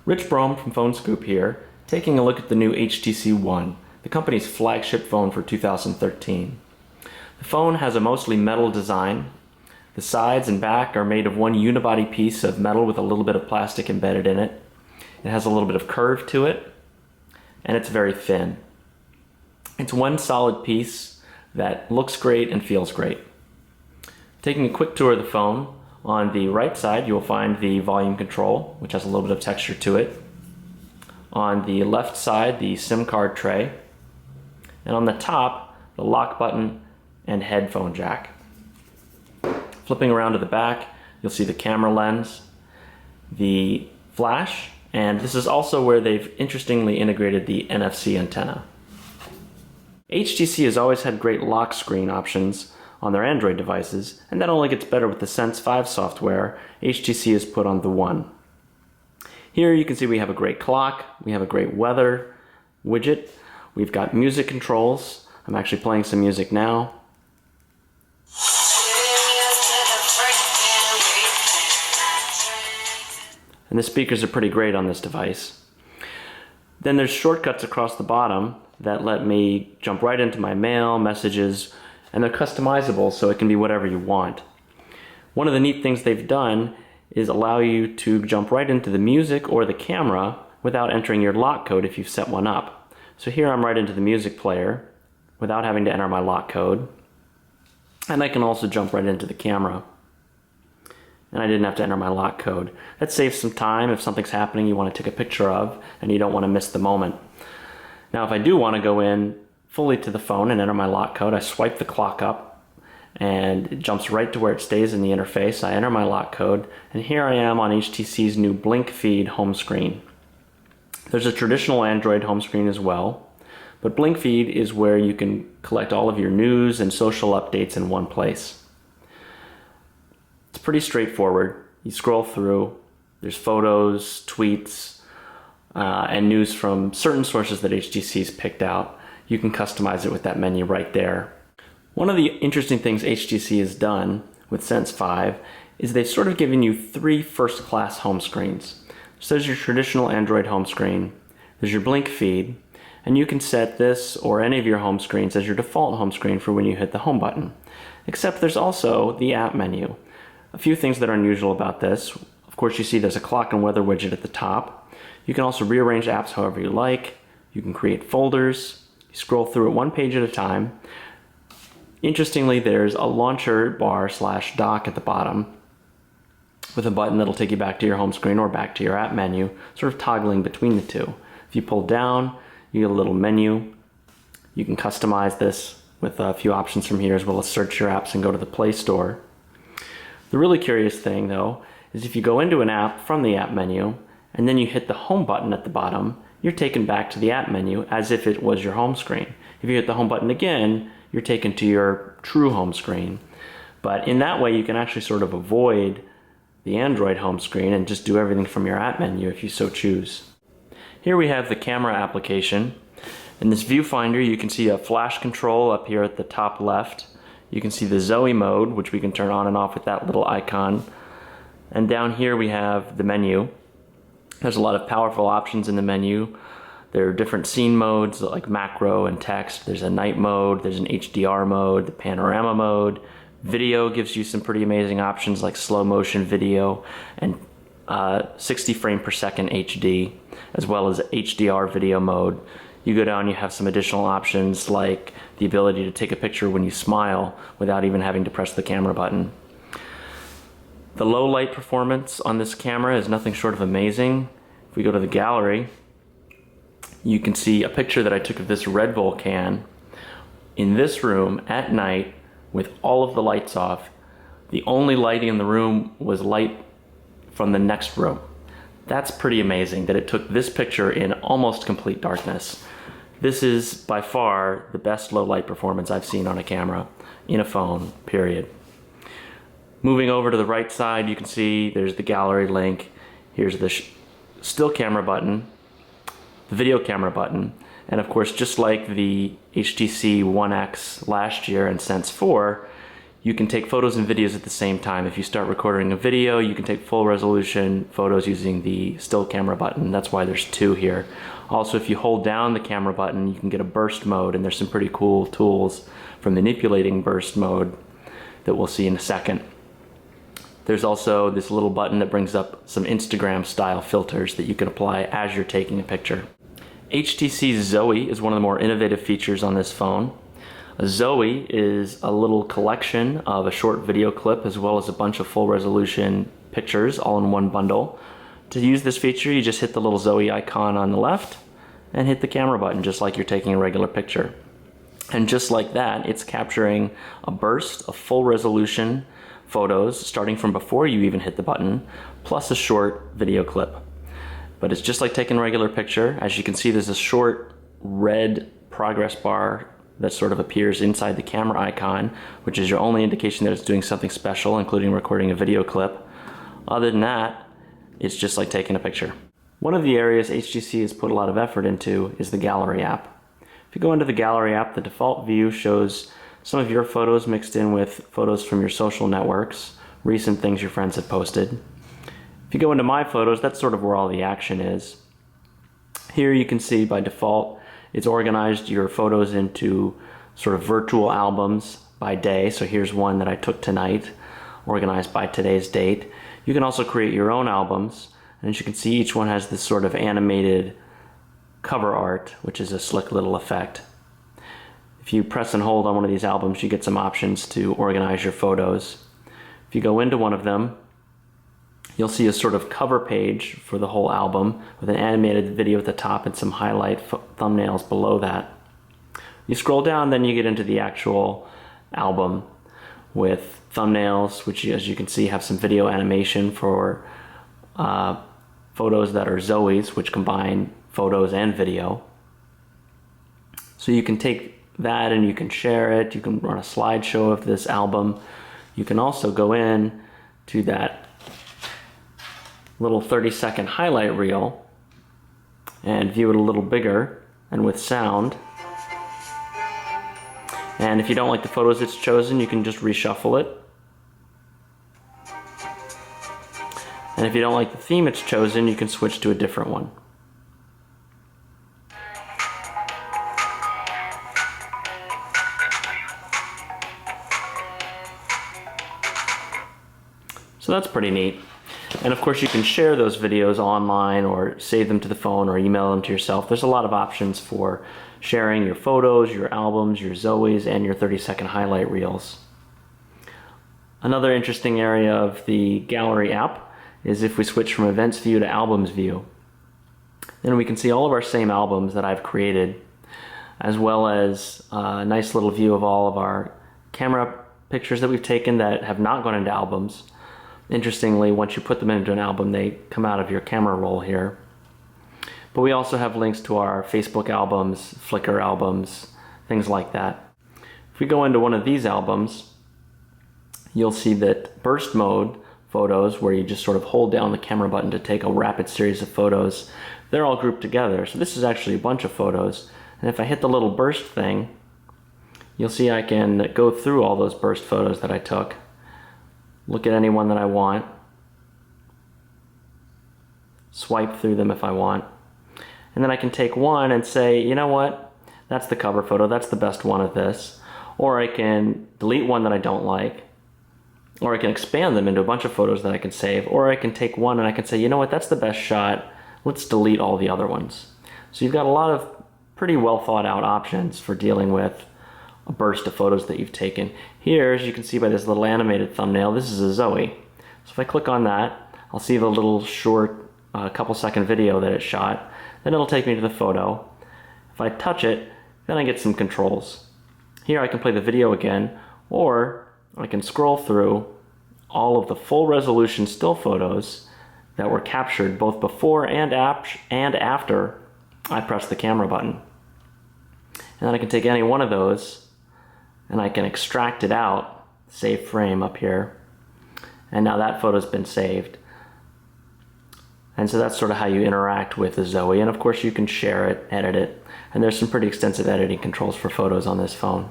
Rich Brome from Phone Scoop here, taking a look at the new HTC One, the company's flagship phone for 2013. The phone has a mostly metal design. The sides and back are made of one unibody piece of metal with a little bit of plastic embedded in it. It has a little bit of curve to it, and it's very thin. It's one solid piece that looks great and feels great. Taking a quick tour of the phone, on the right side you will find the volume control, which has a little bit of texture to it. On the left side, the SIM card tray. And on the top, the lock button and headphone jack. Flipping around to the back, you'll see the camera lens, the flash, and this is also where they've interestingly integrated the NFC antenna. HTC has always had great lock screen options on their Android devices, and that only gets better with the Sense 5 software HTC has put on the One. Here you can see we have a great clock, we have a great weather widget, we've got music controls. I'm actually playing some music now. And the speakers are pretty great on this device. Then there's shortcuts across the bottom that let me jump right into my mail, messages, and they're customizable so it can be whatever you want. One of the neat things they've done is allow you to jump right into the music or the camera without entering your lock code if you've set one up. So here I'm right into the music player without having to enter my lock code. And I can also jump right into the camera. And I didn't have to enter my lock code. That saves some time if something's happening you want to take a picture of and you don't want to miss the moment. Now if I do want to go in fully to the phone and enter my lock code, I swipe the clock up and it jumps right to where it stays in the interface. I enter my lock code and here I am on HTC's new Blink Feed home screen. There's a traditional Android home screen as well, but Blink Feed is where you can collect all of your news and social updates in one place. It's pretty straightforward. You scroll through, there's photos, tweets, and news from certain sources that HTC's picked out. You can customize it with that menu right there. One of the interesting things HTC has done with Sense 5 is they've sort of given you three first-class home screens. So there's your traditional Android home screen, there's your Blink Feed, and you can set this or any of your home screens as your default home screen for when you hit the home button. Except there's also the app menu. A few things that are unusual about this. Of course, you see there's a clock and weather widget at the top. You can also rearrange apps however you like. You can create folders. You scroll through it one page at a time. Interestingly, there's a launcher bar / dock at the bottom with a button that'll take you back to your home screen or back to your app menu, sort of toggling between the two. If you pull down, you get a little menu. You can customize this with a few options from here, as well as search your apps and go to the Play Store. The really curious thing, though, is if you go into an app from the app menu and then you hit the home button at the bottom, you're taken back to the app menu as if it was your home screen. If you hit the home button again, you're taken to your true home screen. But in that way, you can actually sort of avoid the Android home screen and just do everything from your app menu if you so choose. Here we have the camera application. In this viewfinder, you can see a flash control up here at the top left. You can see the Zoe mode, which we can turn on and off with that little icon. And down here we have the menu. There's a lot of powerful options in the menu. There are different scene modes like macro and text. There's a night mode, there's an HDR mode, the panorama mode. Video gives you some pretty amazing options like slow motion video and 60 frame per second HD, as well as HDR video mode. You go down, you have some additional options like the ability to take a picture when you smile without even having to press the camera button. The low light performance on this camera is nothing short of amazing. If we go to the gallery, you can see a picture that I took of this red volcan in this room at night with all of the lights off. The only lighting in the room was light from the next room. That's pretty amazing that it took this picture in almost complete darkness. This is by far the best low light performance I've seen on a camera in a phone, period. Moving over to the right side, you can see there's the gallery link. Here's the still camera button, the video camera button, and of course, just like the HTC One X last year and Sense 4, you can take photos and videos at the same time. If you start recording a video, you can take full resolution photos using the still camera button. That's why there's two here. Also, if you hold down the camera button, you can get a burst mode, and there's some pretty cool tools for manipulating burst mode that we'll see in a second. There's also this little button that brings up some Instagram style filters that you can apply as you're taking a picture. HTC Zoe is one of the more innovative features on this phone. A Zoe is a little collection of a short video clip as well as a bunch of full resolution pictures all in one bundle. To use this feature, you just hit the little Zoe icon on the left and hit the camera button just like you're taking a regular picture. And just like that, it's capturing a burst of full resolution photos starting from before you even hit the button, plus a short video clip. But it's just like taking a regular picture. As you can see, there's a short red progress bar that sort of appears inside the camera icon, which is your only indication that it's doing something special, including recording a video clip. Other than that, it's just like taking a picture. One of the areas HTC has put a lot of effort into is the Gallery app. If you go into the Gallery app, the default view shows some of your photos mixed in with photos from your social networks, recent things your friends have posted. If you go into My Photos, that's sort of where all the action is. Here you can see by default, it's organized your photos into sort of virtual albums by day. So here's one that I took tonight, organized by today's date. You can also create your own albums, and as you can see, each one has this sort of animated cover art, which is a slick little effect. If you press and hold on one of these albums, you get some options to organize your photos. If you go into one of them, you'll see a sort of cover page for the whole album with an animated video at the top and some highlight thumbnails below that. You scroll down, then you get into the actual album with thumbnails, which as you can see have some video animation for photos that are Zoe's, which combine photos and video. So you can take that and you can share it. You can run a slideshow of this album. You can also go in to that little 30-second highlight reel and view it a little bigger and with sound. And if you don't like the photos it's chosen, you can just reshuffle it. And if you don't like the theme it's chosen, you can switch to a different one. So that's pretty neat. And of course you can share those videos online or save them to the phone or email them to yourself. There's a lot of options for sharing your photos, your albums, your Zoe's, and your 30-second highlight reels. Another interesting area of the Gallery app is if we switch from Events View to Albums View. Then we can see all of our same albums that I've created, as well as a nice little view of all of our camera pictures that we've taken that have not gone into albums. Interestingly, once you put them into an album, they come out of your camera roll here. But we also have links to our Facebook albums, Flickr albums, things like that. If we go into one of these albums, you'll see that burst mode photos, where you just sort of hold down the camera button to take a rapid series of photos, they're all grouped together. So this is actually a bunch of photos. And if I hit the little burst thing, you'll see I can go through all those burst photos that I took. Look at any one that I want, swipe through them if I want, and then I can take one and say, you know what, that's the cover photo, that's the best one of this. Or I can delete one that I don't like, or I can expand them into a bunch of photos that I can save, or I can take one and I can say, you know what, that's the best shot, let's delete all the other ones. So you've got a lot of pretty well thought out options for dealing with a burst of photos that you've taken. Here, as you can see by this little animated thumbnail, this is a Zoe. So if I click on that, I'll see the little short couple second video that it shot. Then it'll take me to the photo. If I touch it, then I get some controls. Here I can play the video again, or I can scroll through all of the full resolution still photos that were captured both before and after I press the camera button. And then I can take any one of those and I can extract it out, save frame up here, and now that photo's been saved. And so that's sort of how you interact with the Zoe, and of course you can share it, edit it, and there's some pretty extensive editing controls for photos on this phone.